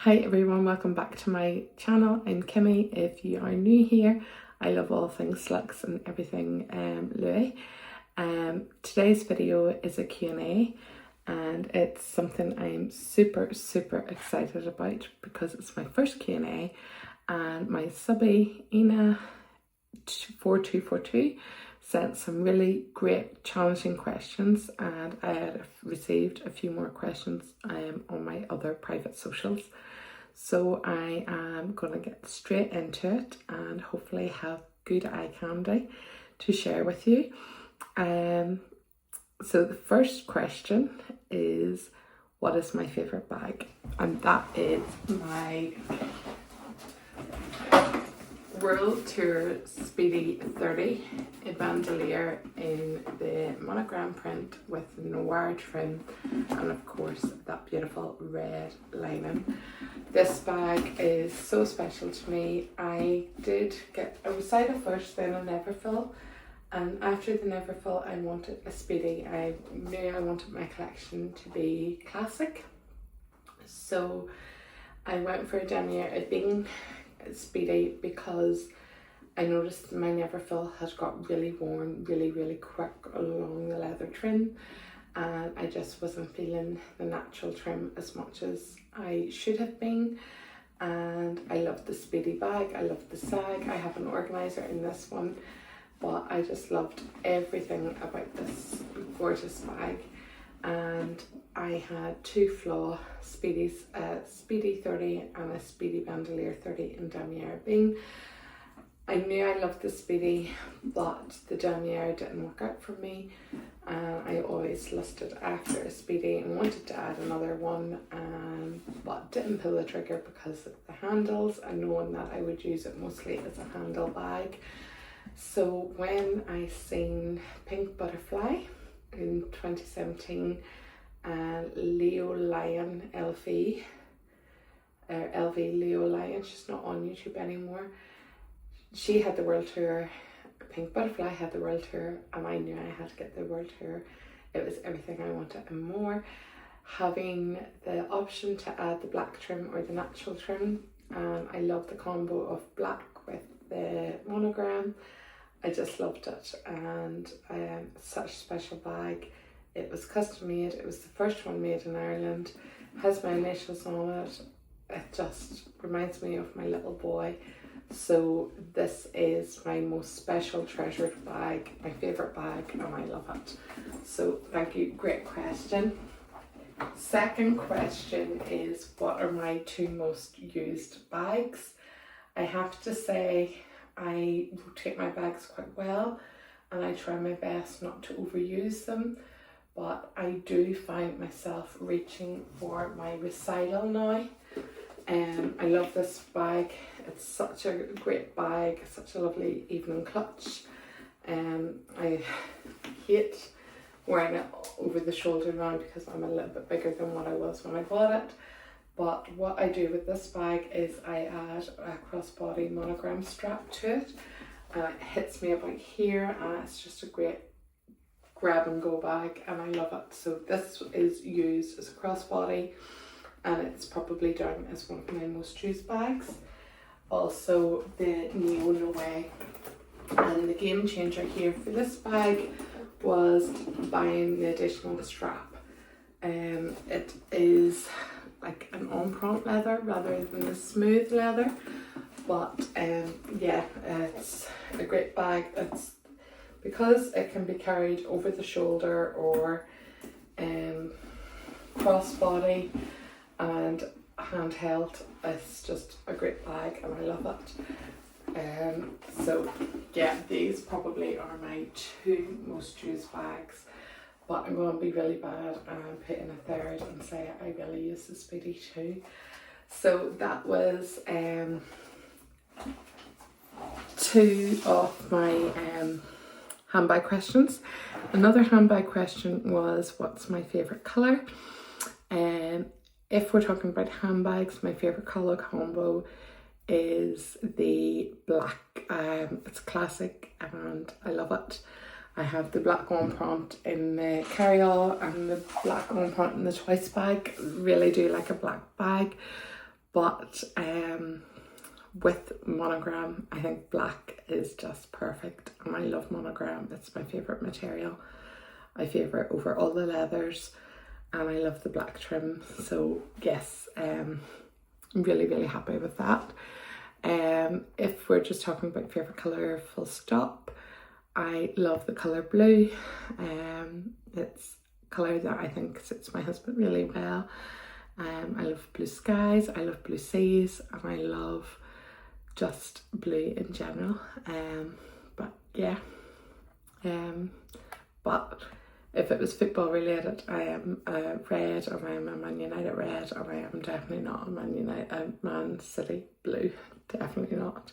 Hi everyone, welcome back to my channel. I'm Kimmy. If you are new here, I love all things Slucks and everything Louis. Today's video is a Q&A and it's something I'm super excited about because it's my first Q&A and my subby Ina4242 sent some really great challenging questions, and I had received a few more questions on my other private socials. So I am going to get straight into it and hopefully have good eye candy to share with you. So the first question is, what is my favourite bag? And that is my World Tour Speedy 30 in bandolier in the monogram print with noir trim and of course that beautiful red lining. This bag is so special to me. I was Saida first, then a Neverfull, and after the Neverfull I wanted a Speedy. I knew I wanted my collection to be classic, so I went for a damier. I'd been Speedy because I noticed my Neverfull had got really worn really quick along the leather trim, and I just wasn't feeling the natural trim as much as I should have been. And I love the Speedy bag, I love the sag. I have an organizer in this one, but I just loved everything about this gorgeous bag. And I had two flaw Speedies, a Speedy 30 and a Speedy Bandolier 30 in damier Bing. I knew I loved the Speedy, but the damier didn't work out for me, and I always lusted after a Speedy and wanted to add another one, but didn't pull the trigger because of the handles and knowing that I would use it mostly as a handle bag. So when I seen Pink Butterfly in 2017 and Leo Lion LV Leo Lion, she's not on YouTube anymore, she had the world tour, Pink Butterfly had the world tour, and I knew I had to get the world tour. It was everything I wanted and more. Having the option to add the black trim or the natural trim, I love the combo of black with the monogram. I just loved it, and such a special bag. It was custom made, it was the first one made in Ireland, has my initials on it. It just reminds me of my little boy. So this is my most special treasured bag, my favourite bag, and I love it. So thank you, great question. Second question is, what are my two most used bags? I have to say I rotate my bags quite well and I try my best not to overuse them, but I do find myself reaching for my recital now. I love this bag. It's such a great bag, such a lovely evening clutch. I hate wearing it over the shoulder now because I'm a little bit bigger than what I was when I bought it. But what I do with this bag is I add a crossbody monogram strap to it, and it hits me about here, and it's just a great grab and go bag, and I love it. So this is used as a crossbody, and it's probably down as one of my most used bags. Also the Neo Noé, and the game changer here for this bag was buying the additional strap. It is like an on-prompt leather rather than the smooth leather, but yeah, it's a great bag. It's because it can be carried over the shoulder or crossbody and handheld. It's just a great bag and I love it. So yeah, these probably are my two most used bags, but I'm going to be really bad and put in a third and say I really use the Speedy too. So that was two of my handbag questions. Another handbag question was, what's my favourite colour? If we're talking about handbags, my favourite colour combo is the black. It's classic and I love it. I have the black on prompt in the carry-all and the black on prompt in the twice bag. Really do like a black bag, But with monogram, I think black is just perfect, and I love monogram. It's my favourite material. I favourite over all the leathers, and I love the black trim. So yes, I'm really happy with that. If we're just talking about favourite colour, full stop, I love the colour blue. It's a colour that I think suits my husband really well. I love blue skies, I love blue seas, and I love just blue in general. But yeah, but if it was football related, I am a red, and I am a Man United red, and I am definitely not a Man City blue. Definitely not.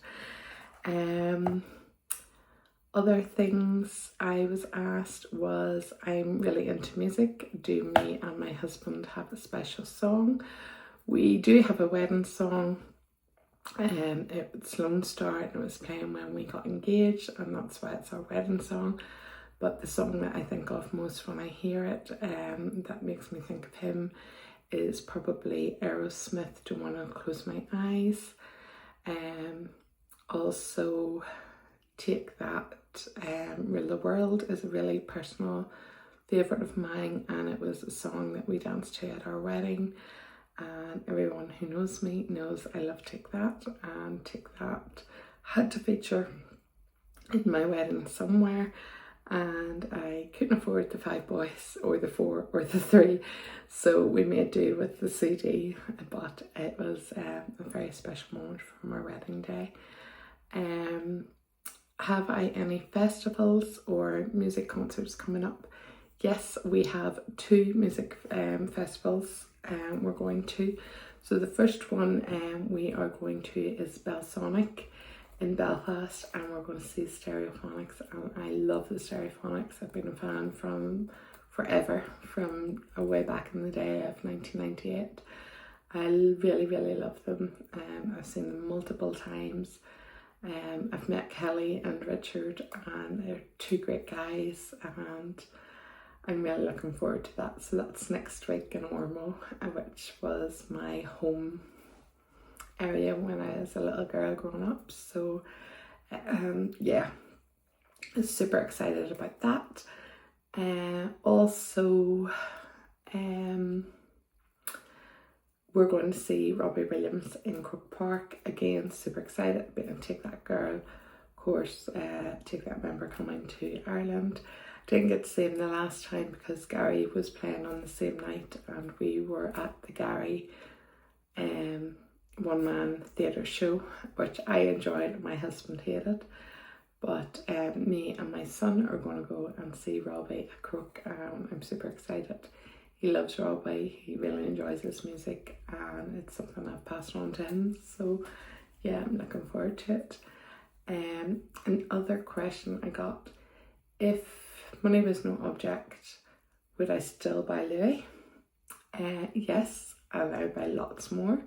Other things I was asked was, I'm really into music. Do me and my husband have a special song? We do have a wedding song. It's Lone Star, and it was playing when we got engaged, and that's why it's our wedding song. But the song that I think of most when I hear it, that makes me think of him, is probably Aerosmith, Don't Wanna Close My Eyes. Also, Take That, Rule the World is a really personal favourite of mine, and it was a song that we danced to at our wedding, and everyone who knows me knows I love Take That, and Take That had to feature in my wedding somewhere, and I couldn't afford the 5 boys or the 4 or the 3, so we made do with the CD, but it was a very special moment from our wedding day. Have I any festivals or music concerts coming up? Yes, we have 2 music festivals we're going to. So the first one we are going to is Belsonic in Belfast, and we're going to see Stereophonics, and I love the Stereophonics. I've been a fan from forever, from way back in the day of 1998. I really love them. I've seen them multiple times. I've met Kelly and Richard, and they're 2 great guys, and I'm really looking forward to that. So that's next week in Ormo, which was my home area when I was a little girl growing up. So yeah, I'm super excited about that. Also, we're going to see Robbie Williams in Croke Park. Again, super excited. And Take That Girl, of course, Take That member coming to Ireland. Didn't get to see him the last time because Gary was playing on the same night, and we were at the Gary one-man theatre show, which I enjoyed, my husband hated. But me and my son are going to go and see Robbie at Croke. I'm super excited. He loves Robbie, he really enjoys his music, and it's something I've passed on to him. So yeah, I'm looking forward to it. Another question I got, if money was no object, would I still buy Louis? Yes, and I would buy lots more.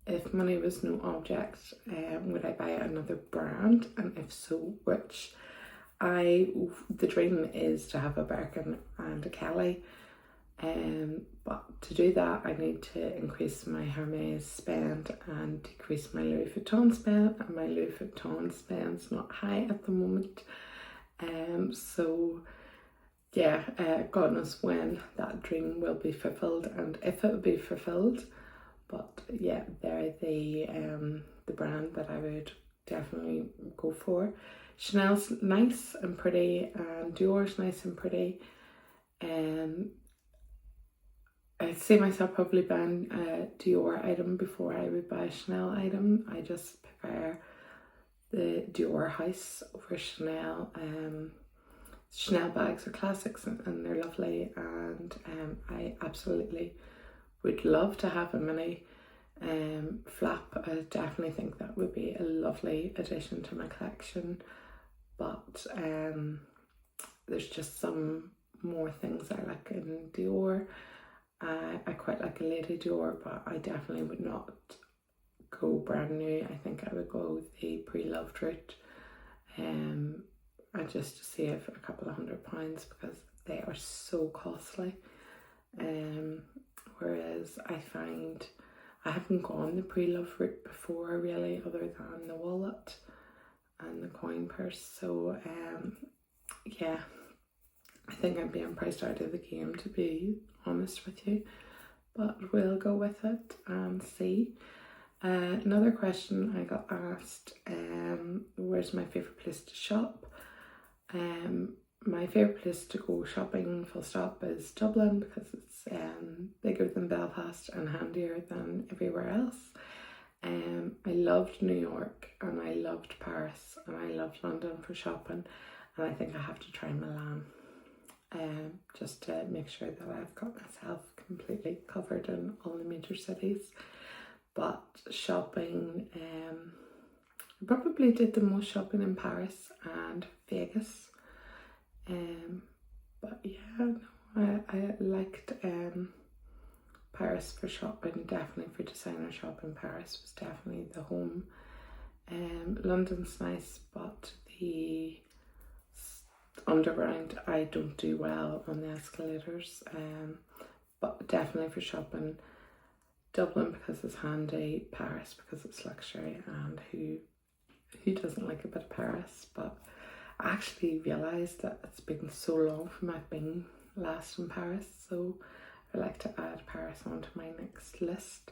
If money was no object, would I buy another brand, and if so, which? The dream is to have a Birkin and a Kelly, but to do that I need to increase my Hermes spend and decrease my Louis Vuitton spend, and my Louis Vuitton spend's not high at the moment. So yeah, God knows when that dream will be fulfilled and if it will be fulfilled. But yeah, they're the brand that I would definitely go for. Chanel's nice and pretty, and Dior's nice and pretty. I'd see myself probably buying a Dior item before I would buy a Chanel item. I just prefer the Dior house over Chanel. Chanel bags are classics, and they're lovely, and I absolutely would love to have a mini flap. I definitely think that would be a lovely addition to my collection, but there's just some more things I like in Dior. I quite like a Lady Dior, but I definitely would not go brand new. I think I would go the pre-loved route, and just to save a couple of £100 because they are so costly. Whereas I find I haven't gone the pre-love route before really, other than the wallet and the coin purse. So yeah, I think I'm being priced out of the game, to be honest with you, but we'll go with it and see. Another question I got asked, where's my favourite place to shop? My favourite place to go shopping, full stop, is Dublin, because it's bigger than Belfast and handier than everywhere else. I loved New York and I loved Paris and I loved London for shopping, and I think I have to try Milan, just to make sure that I've got myself completely covered in all the major cities. But shopping, I probably did the most shopping in Paris and Vegas. But yeah, no, I liked Paris for shopping, definitely for designer shopping. Paris was definitely the home. London's nice, but the underground, I don't do well on the escalators. But definitely for shopping, Dublin because it's handy, Paris because it's luxury, and who doesn't like a bit of Paris? But I actually realised that it's been so long from my being last in Paris, so I like to add Paris onto my next list.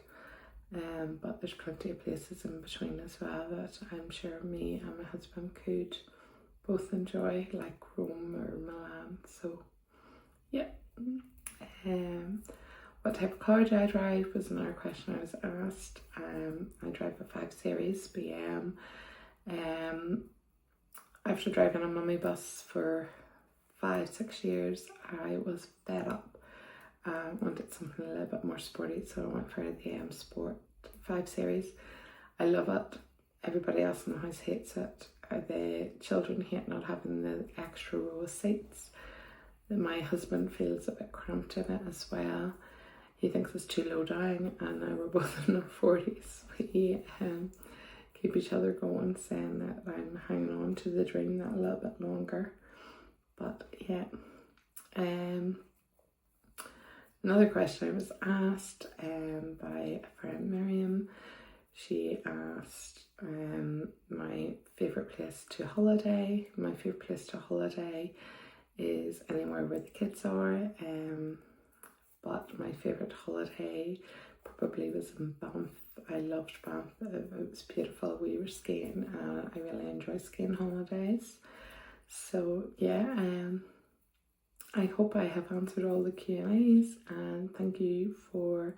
But there's plenty of places in between as well that I'm sure me and my husband could both enjoy, like Rome or Milan. So yeah. What type of car do I drive was another question I was asked. I drive a 5 Series BM. After driving a mummy bus for 5-6 years, I was fed up. I wanted something a little bit more sporty, so I went for the M Sport 5 Series. I love it. Everybody else in the house hates it. The children hate not having the extra row of seats. My husband feels a bit cramped in it as well. He thinks it's too low down, and we're both in our 40s. We keep each other going, saying that I'm hanging on to the dream that a little bit longer. But yeah. Another question I was asked by a friend, Miriam. She asked my favourite place to holiday. My favourite place to holiday is anywhere where the kids are. But my favourite holiday probably was in Banff. I loved Banff. It was beautiful. We were skiing. I really enjoy skiing holidays. So yeah, I hope I have answered all the Q&As, and thank you for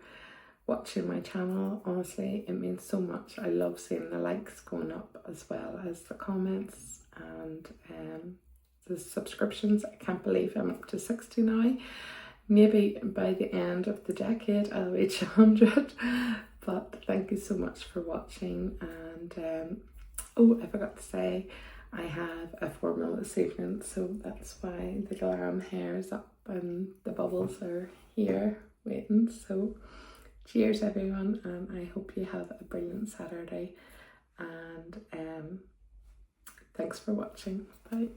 watching my channel. Honestly, it means so much. I love seeing the likes going up as well as the comments and the subscriptions. I can't believe I'm up to 60 now. Maybe by the end of the decade I'll reach 100, but thank you so much for watching. And oh, I forgot to say, I have a formal this evening, so that's why the glam hair is up and the bubbles are here waiting. So cheers everyone, and I hope you have a brilliant Saturday, and thanks for watching. Bye.